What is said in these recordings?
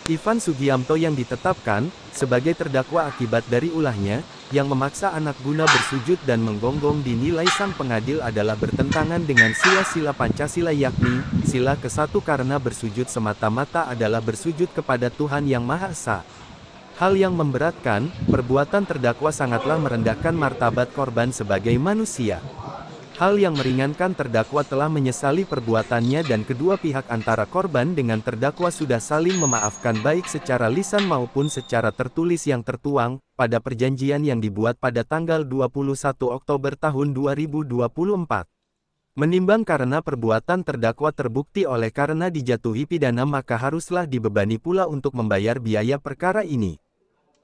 Ivan Sugiamto yang ditetapkan sebagai terdakwa akibat dari ulahnya, yang memaksa anak guna bersujud dan menggonggong dinilai sang pengadil adalah bertentangan dengan sila-sila Pancasila yakni, sila ke-1 karena bersujud semata-mata adalah bersujud kepada Tuhan Yang Maha Esa. Hal yang memberatkan, perbuatan terdakwa sangatlah merendahkan martabat korban sebagai manusia. Hal yang meringankan terdakwa telah menyesali perbuatannya dan kedua pihak antara korban dengan terdakwa sudah saling memaafkan baik secara lisan maupun secara tertulis yang tertuang pada perjanjian yang dibuat pada tanggal 21 Oktober tahun 2024. Menimbang karena perbuatan terdakwa terbukti oleh karena dijatuhi pidana maka haruslah dibebani pula untuk membayar biaya perkara ini.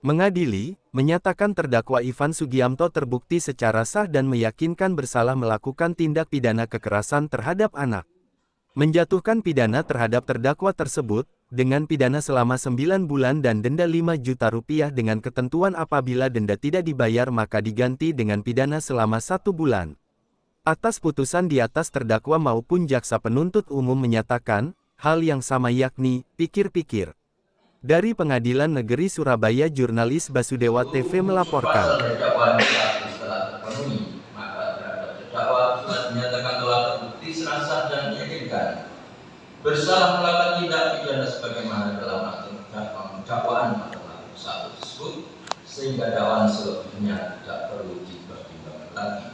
Mengadili, menyatakan terdakwa Ivan Sugiamto terbukti secara sah dan meyakinkan bersalah melakukan tindak pidana kekerasan terhadap anak. Menjatuhkan pidana terhadap terdakwa tersebut, dengan pidana selama 9 bulan dan denda 5 juta rupiah dengan ketentuan apabila denda tidak dibayar maka diganti dengan pidana selama 1 bulan. Atas putusan di atas terdakwa maupun jaksa penuntut umum menyatakan, hal yang sama yakni, pikir-pikir. Dari Pengadilan Negeri Surabaya jurnalis Basudewa TV melaporkan. Pasal dakwaan telah terpenuhi, maka terhadap terdakwa sudah dinyatakan telah terbukti serasa dan meyakinkan bersalah melakukan tindak pidana sebagaimana dalam dakwaan pasal 1 tersebut, sehingga dakwaan selebihnya tidak perlu dipertimbangkan lagi.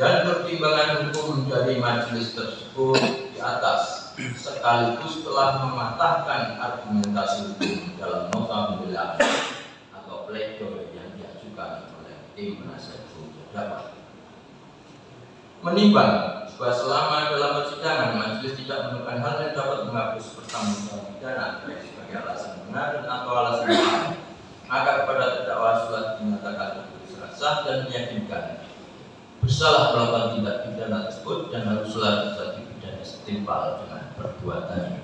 Dan pertimbangan hukum dari majelis tersebut di atas sekaligus telah mematahkan argumentasi hukum dalam nota pembelaan atau pledoi yang diajukan oleh tim penasihat hukum terdakwa. Menimbang bahwa selama dalam persidangan majelis tidak menemukan hal yang dapat menghapus pertanggungjawaban pidana baik sebagai alasan benar atau alasan salah, maka kepada terdakwa sudah dinyatakan terbukti secara sah dan meyakinkan bersalah melakukan tindak pidana tersebut dan haruslah dijatuhi pidana setimpal dengan perbuatannya.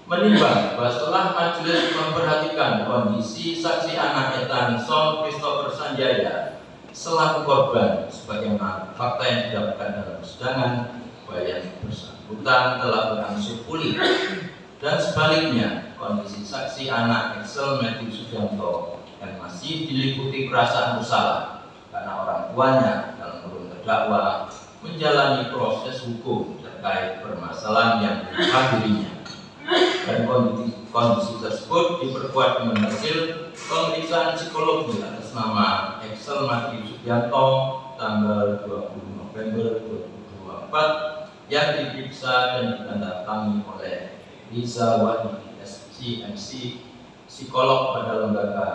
Menimbang bahwa setelah majelis memperhatikan kondisi saksi anak Ethan Son Christopher Sanjaya selaku korban sebagaimana fakta yang didapatkan dalam persidangan bahwa yang bersangkutan telah berangsur pulih, dan sebaliknya kondisi saksi anak Excel Matthew Sugiamto yang masih diliputi perasaan bersalah karena orang tuanya dalam kurung terdakwa menjalani proses hukum terkait permasalahan yang menimpa dirinya, dan kondisi tersebut diperkuat dengan hasil pemeriksaan psikologi atas nama Excel Matthew Sugiamto tanggal 20 November 2024 yang diperiksa dan ditandatangani oleh Riza Wahidi SCMC, psikolog pada lembaga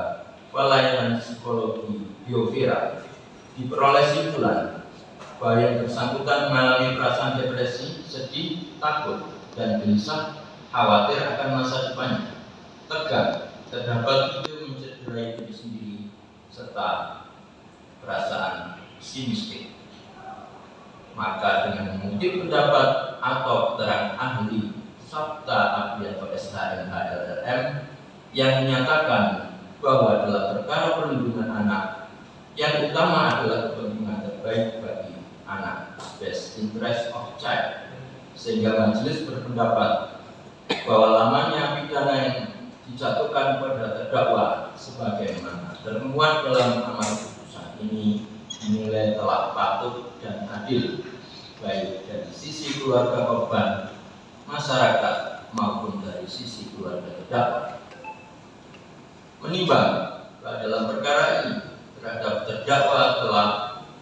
pelayanan psikologi Biovira. Diperoleh simpulan bahwa yang bersangkutan mengalami perasaan depresi, sedih, takut, dan gelisah, khawatir akan masa depannya, tegang, terdapat ide mencederai diri sendiri, serta perasaan pesimistik. Maka dengan mengutip pendapat atau keterangan ahli Sabta Aprianto SHMH LLM yang menyatakan bahwa dalam perkara perlindungan anak yang utama adalah kepentingan terbaik bagi anak, best interest of child, sehingga majelis berpendapat bahwa lamanya pidana yang dijatuhkan pada terdakwa sebagaimana termuat dalam amar putusan ini dinilai telah patut dan adil baik dari sisi keluarga korban, masyarakat maupun dari sisi keluarga terdakwa. Menimbang bahwa dalam perkara ini terhadap terdakwa telah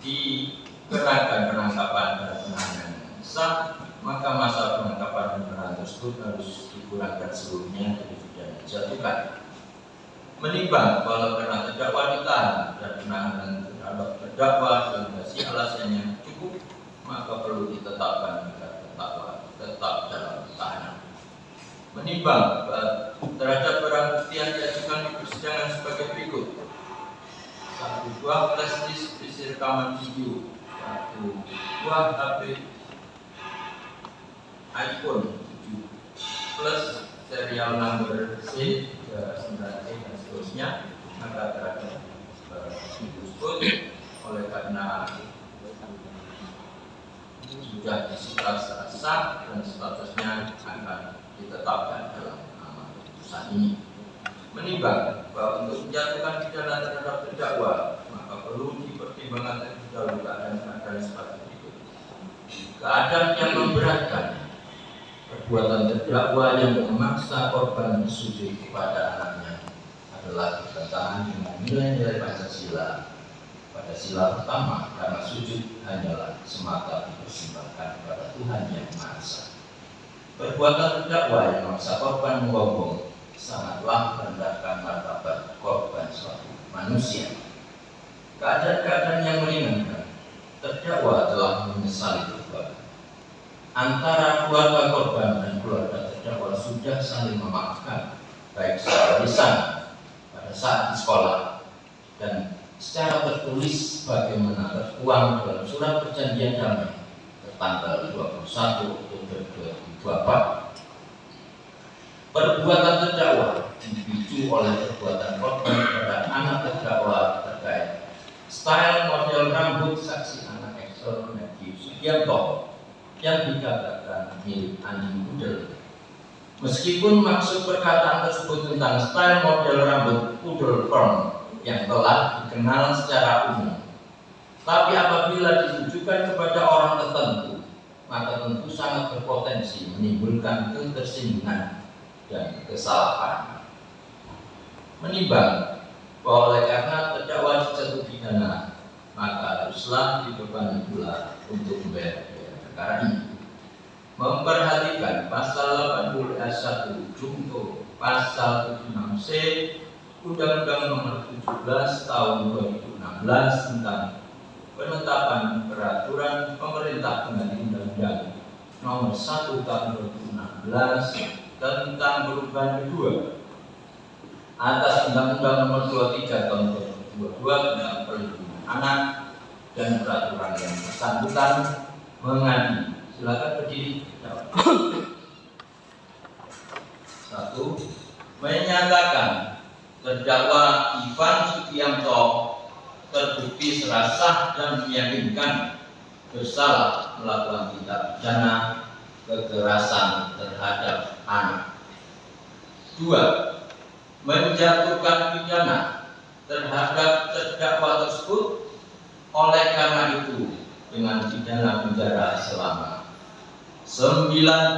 dikenakan penangkapan dan penahanan yang sah, maka masa penangkapan dan penahanan tersebut harus dikurangkan seluruhnya dari pidana dijatuhkan. Menimbang bahwa karena terdakwa ditahan dan penahanan terhadap terdakwa validasi alasannya cukup, maka perlu ditetapkan agar terdakwa tetap dalam tahanan. Menimbang bahwa terhadap barang bukti yang diajukan di persidangan sebagai berikut: 1 buah flash disk berisi rekaman video, 1 buah HP iPhone 7 plus serial number C, 9C dan seterusnya, maka terhadap barang bukti tersebut oleh karena sudah disita secara sah dan statusnya akan ditetapkan dalam amar putusan ini. Menimbang bahwa untuk menjatuhkan pidana terhadap terdakwa, maka perlu dipertimbangkan terlebih dahulu keadaan seperti berikut. Keadaan yang memberatkan, perbuatan terdakwa yang memaksa korban bersujud kepada anaknya adalah bertentangan dengan nilai-nilai Pancasila. Pada sila pertama, karena sujud hanyalah semata dipersembahkan kepada Tuhan yang Maha Esa. Perbuatan terdakwa yang memaksa korban menggonggong sangatlah merendahkan martabat korban suatu manusia. Keadaan-keadaan yang meringankan, terdakwa telah menyesali perbuatan. Antara keluarga korban dan keluarga terdakwa sudah saling memaafkan, baik secara lisan pada saat di sekolah dan secara tertulis bagaimana tertuang dalam surat perjanjian damai tertanggal 21 Oktober 2024. Perbuatan terdakwa dipicu oleh perbuatan korban kepada anak terdakwa terkait style model rambut saksi anak Excel Matthew Sugianto yang dikatakan milik Andi Pudel. Meskipun maksud perkataan tersebut tentang style model rambut pudel perm yang telah dikenal secara umum, tapi apabila ditujukan kepada orang tertentu, maka tentu sangat berpotensi menimbulkan ketersinggungan dan kesalahan. Menimbang bahwa oleh karena terdakwa dijatuh pidana, maka haruslah dibebani pula untuk membayar biaya perkara ini. Memperhatikan pasal 80 ayat 1 junto pasal 76C Undang-Undang Nomor 17 Tahun 2016 tentang penetapan peraturan pemerintah pengganti Undang-Undang Nomor 1 Tahun 2016 tentang perubahan kedua atas Undang-Undang Nomor 23 Tahun 2022 tentang perlindungan anak dan peraturan yang bersangkutan mengadili. Silakan berdiri. 1. Menyatakan terdakwa Ivan Sugianto terbukti secara sah dan meyakinkan bersalah melakukan tindak pidana kekerasan terhadap anak. 2. Menjatuhkan pidana terhadap terdakwa tersebut oleh karena itu dengan pidana penjara selama 9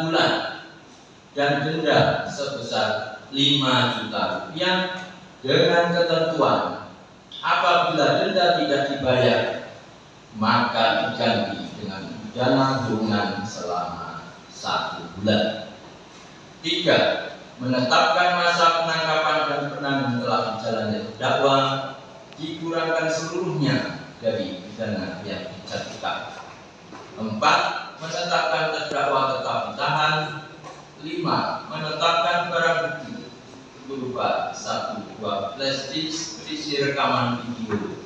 bulan dan denda sebesar 5 juta rupiah dengan ketentuan apabila denda tidak dibayar maka diganti dengan pidana kurungan selama 1 bulan. 3. Menetapkan masa penangkapan dan penahanan telah dijalani terdakwa dikurangkan seluruhnya dari pidana yang dijatuhkan. 4. Menetapkan terdakwa tetap ditahan. 5. Menetapkan barang bukti berupa 1 buah flash disk berisi rekaman video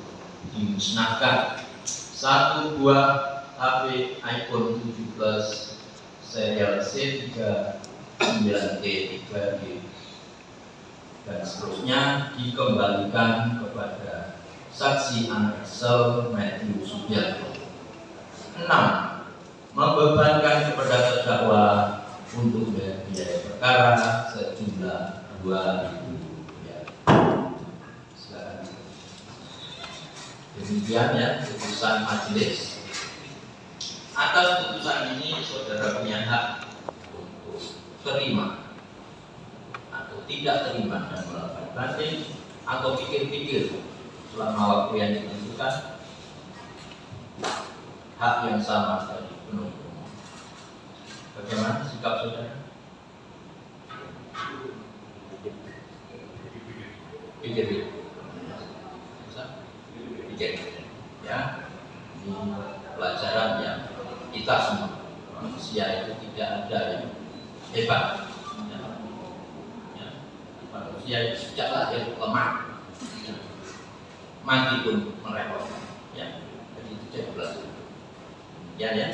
dimusnahkan, 1 buah HP iPhone 7 Plus serial C39T3G dan seterusnya dikembalikan kepada saksi anak Excel Matthew Sugianto. 6. Membebankan kepada terdakwa untuk biaya perkara sejumlah 2.000 rupiah. Silakan. Demikian ya putusan majelis. Atas putusan ini saudara punya hak untuk terima atau tidak terima dan melakukan banding atau pikir-pikir selama waktu yang ditentukan. Hak yang sama tadi penuh. Bagaimana sikap saudara? Pikir. Ya, ini pelajaran yang kita semua manusia itu tidak ada yang hebat. Ya. Manusia itu sejak lahir lemah, mati pun merepotkan. Ya, jadi itu jadi pelajaran. Ya, ya.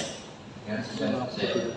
Yang sedang saya